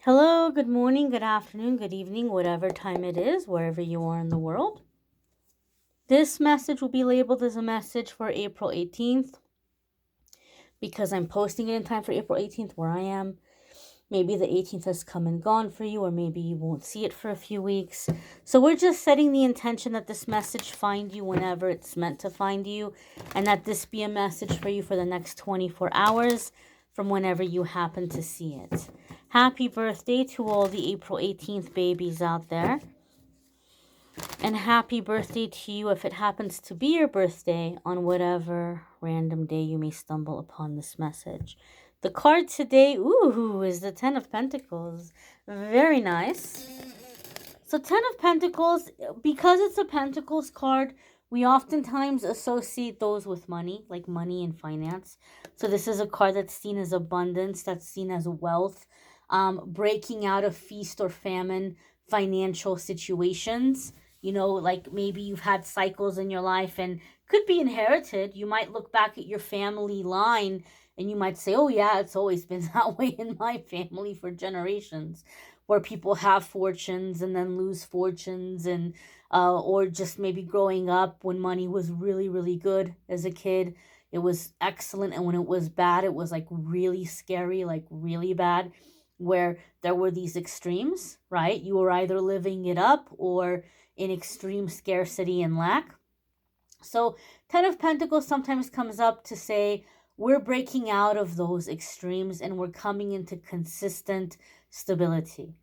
Hello, good morning, good afternoon, good evening, whatever time it is, wherever you are in the world. This message will be labeled as a message for April 18th because I'm posting it in time for April 18th where I am. Maybe the 18th has come and gone for you, or maybe you won't see it for a few weeks. So we're just setting the intention that this message find you whenever it's meant to find you, and that this be a message for you for the next 24 hours from whenever you happen to see it. Happy birthday to all the April 18th babies out there. And happy birthday to you if it happens to be your birthday on whatever random day you may stumble upon this message. The card today, is the Ten of Pentacles. Very nice. So Ten of Pentacles, because it's a Pentacles card, we oftentimes associate those with money, like money and finance. So this is a card that's seen as abundance, that's seen as wealth, breaking out of feast or famine financial situations. You know, like maybe you've had cycles in your life and could be inherited. You might look back at your family line and you might say, oh yeah, it's always been that way in my family for generations, where people have fortunes and then lose fortunes, and or just maybe growing up when money was really, really good as a kid, it was excellent, and when it was bad, it was like really scary, like really bad, where there were these extremes, right? You were either living it up or in extreme scarcity and lack. So Ten of Pentacles sometimes comes up to say we're breaking out of those extremes and we're coming into consistent stability.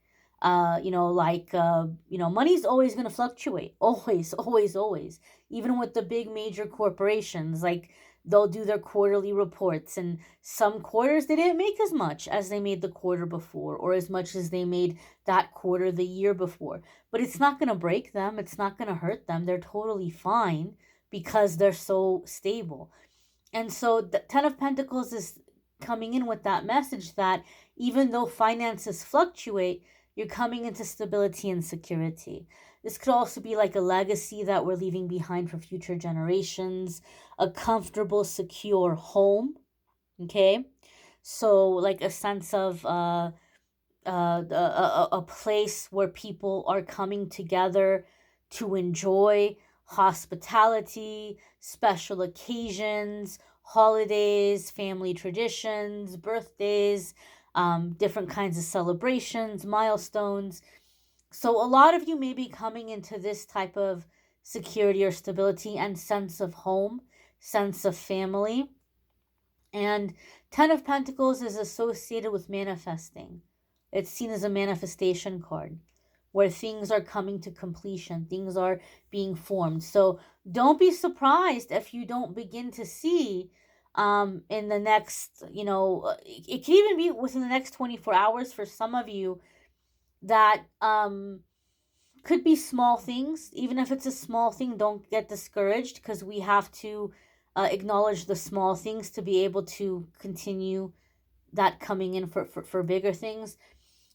Money's always going to fluctuate. Always, always, always. Even with the big major corporations, like they'll do their quarterly reports, and some quarters they didn't make as much as they made the quarter before, or as much as they made that quarter the year before. But it's not going to break them. It's not going to hurt them. They're totally fine because they're so stable. And so the Ten of Pentacles is coming in with that message that even though finances fluctuate, you're coming into stability and security. This could also be like a legacy that we're leaving behind for future generations, a comfortable, secure home. Okay. So like a sense of a place where people are coming together to enjoy hospitality, special occasions, holidays, family traditions, birthdays, different kinds of celebrations, milestones. So a lot of you may be coming into this type of security or stability and sense of home, sense of family. And Ten of Pentacles is associated with manifesting. It's seen as a manifestation card where things are coming to completion, things are being formed. So don't be surprised if you don't begin to see in the next, it can even be within the next 24 hours for some of you that could be small things. Even if it's a small thing, don't get discouraged, because we have to acknowledge the small things to be able to continue that coming in for bigger things.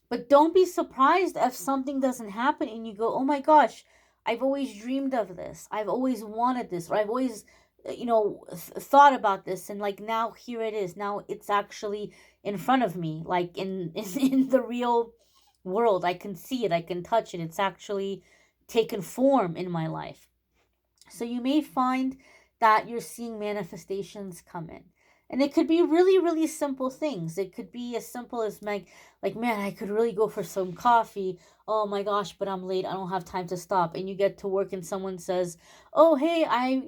But don't be surprised if something doesn't happen and you go, oh my gosh, I've always dreamed of this. I've always wanted this, or I've always, thought about this. And like now here it is. Now it's actually in front of me, like in the real world. I can see it. I can touch it. It's actually taken form in my life. So you may find that you're seeing manifestations come in. And it could be really, really simple things. It could be as simple as like, man, I could really go for some coffee. Oh my gosh, but I'm late. I don't have time to stop. And you get to work and someone says, oh, hey, I,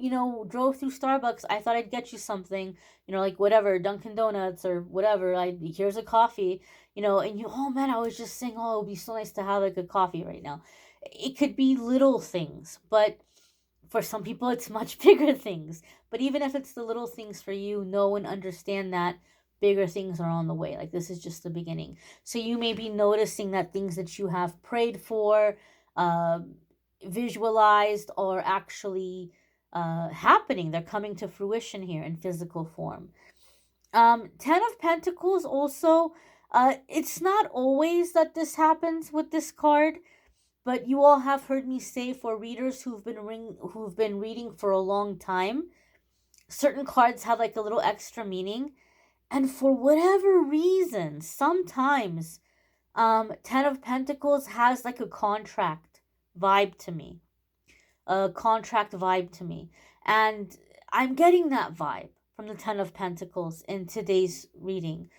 drove through Starbucks. I thought I'd get you something, like whatever, Dunkin' Donuts or whatever. Here's a coffee, and you, oh man, I was just saying, oh, it would be so nice to have like a coffee right now. It could be little things, but for some people, it's much bigger things. But even if it's the little things for you, know and understand that bigger things are on the way. Like this is just the beginning. So you may be noticing that things that you have prayed for, visualized, are actually happening. They're coming to fruition here in physical form. Ten of Pentacles also, it's not always that this happens with this card. But you all have heard me say, for readers who've been reading for a long time, certain cards have like a little extra meaning. And for whatever reason, sometimes Ten of Pentacles has like a contract vibe to me. A contract vibe to me. And I'm getting that vibe from the Ten of Pentacles in today's reading.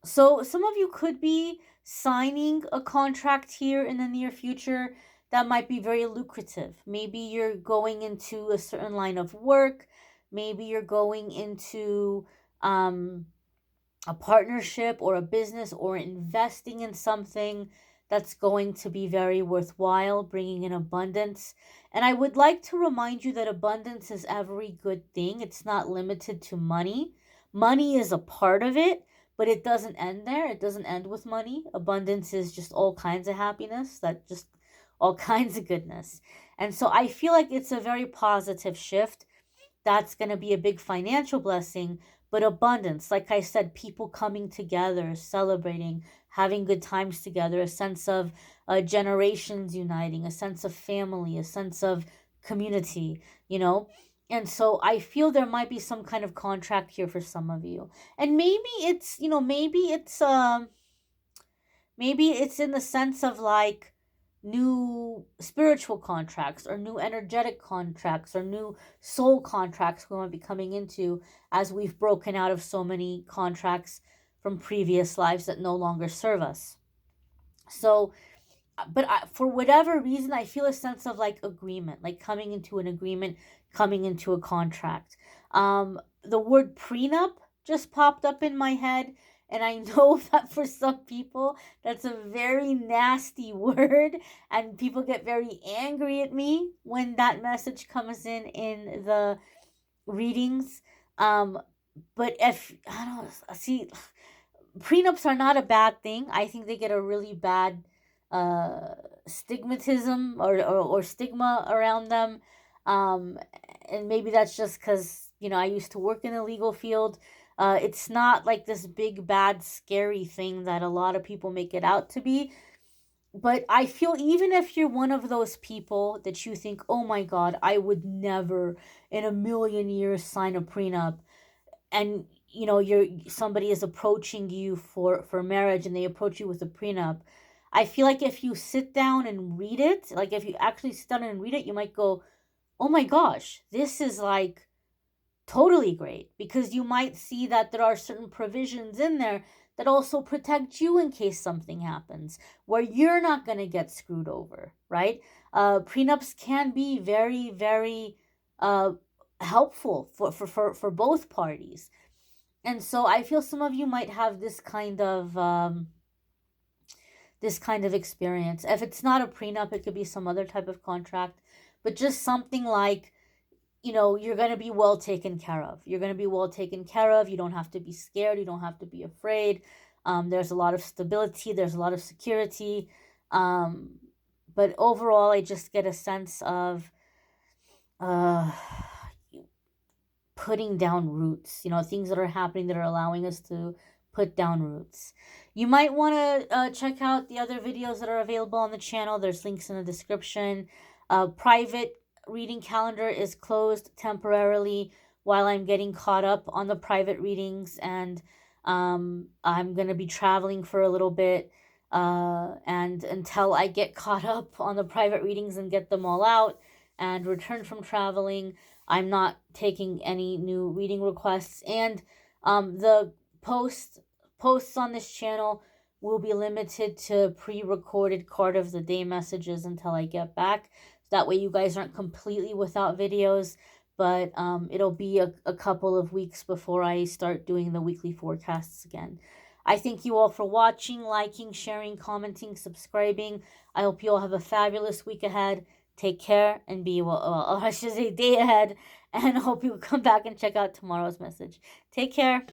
So some of you could be signing a contract here in the near future that might be very lucrative. Maybe you're going into a certain line of work. Maybe you're going into a partnership or a business or investing in something that's going to be very worthwhile, bringing in abundance. And I would like to remind you that abundance is every good thing. It's not limited to money. Money is a part of it, but it doesn't end there. It doesn't end with money. Abundance is just all kinds of happiness, that just all kinds of goodness. And so I feel like it's a very positive shift. That's going to be a big financial blessing, but abundance, like I said, people coming together, celebrating, having good times together, a sense of generations uniting, a sense of family, a sense of community, you know. And so I feel there might be some kind of contract here for some of you. And maybe it's, maybe it's in the sense of like new spiritual contracts or new energetic contracts or new soul contracts we might be coming into as we've broken out of so many contracts from previous lives that no longer serve us. So, but for whatever reason, I feel a sense of like agreement, like coming into an agreement, coming into a contract. The word prenup just popped up in my head. And I know that for some people, that's a very nasty word. And people get very angry at me when that message comes in the readings. But if, I don't know, see, prenups are not a bad thing. I think they get a really bad uh, stigmatism or stigma around them. Um, and maybe that's just because, I used to work in the legal field. It's not like this big, bad, scary thing that a lot of people make it out to be. But I feel even if you're one of those people that you think, oh my God, I would never in a million years sign a prenup, and you're somebody is approaching you for marriage and they approach you with a prenup. I feel like if you sit down and read it, like if you actually sit down and read it, you might go, oh my gosh, this is like totally great, because you might see that there are certain provisions in there that also protect you in case something happens where you're not going to get screwed over, right? Prenups can be very, very uh, helpful for both parties. And so I feel some of you might have this kind of experience. If it's not a prenup, it could be some other type of contract, but just something like, you're going to be well taken care of. You're going to be well taken care of. You don't have to be scared. You don't have to be afraid. There's a lot of stability. There's a lot of security. But overall, I just get a sense of uh, putting down roots, things that are happening that are allowing us to put down roots. You might want to check out the other videos that are available on the channel. There's links in the description. Private reading calendar is closed temporarily while I'm getting caught up on the private readings, and I'm going to be traveling for a little bit, and until I get caught up on the private readings and get them all out and return from traveling, I'm not taking any new reading requests. And the posts on this channel will be limited to pre-recorded card of the day messages until I get back. That way you guys aren't completely without videos, but it'll be a couple of weeks before I start doing the weekly forecasts again. I thank you all for watching, liking, sharing, commenting, subscribing. I hope you all have a fabulous week ahead. Take care and be well. I should say day ahead. And I hope you come back and check out tomorrow's message. Take care.